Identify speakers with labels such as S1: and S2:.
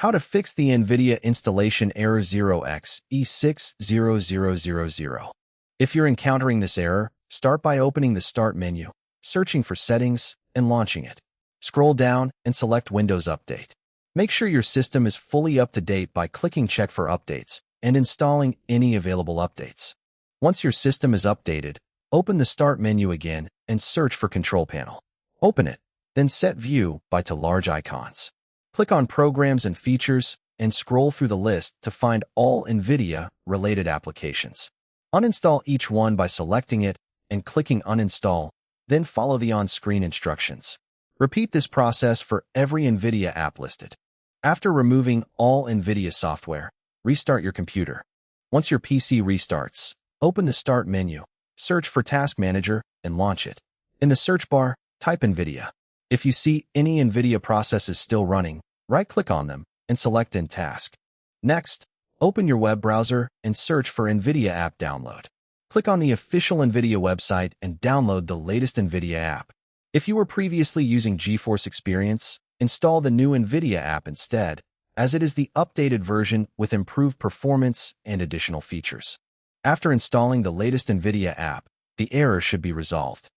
S1: How to fix the NVIDIA Installation Error 0xe60000. If you're encountering this error, start by opening the Start menu, searching for Settings, and launching it. Scroll down and select Windows Update. Make sure your system is fully up to date by clicking Check for Updates and installing any available updates. Once your system is updated, open the Start menu again and search for Control Panel. Open it, then set View by to Large icons. Click on Programs and Features and scroll through the list to find all NVIDIA-related applications. Uninstall each one by selecting it and clicking Uninstall, then follow the on-screen instructions. Repeat this process for every NVIDIA app listed. After removing all NVIDIA software, restart your computer. Once your PC restarts, open the Start menu, search for Task Manager, and launch it. In the search bar, type NVIDIA. If you see any NVIDIA processes still running, right-click on them and select End Task. Next, open your web browser and search for NVIDIA App Download. Click on the official NVIDIA website and download the latest NVIDIA app. If you were previously using GeForce Experience, install the new NVIDIA app instead, as it is the updated version with improved performance and additional features. After installing the latest NVIDIA app, the error should be resolved.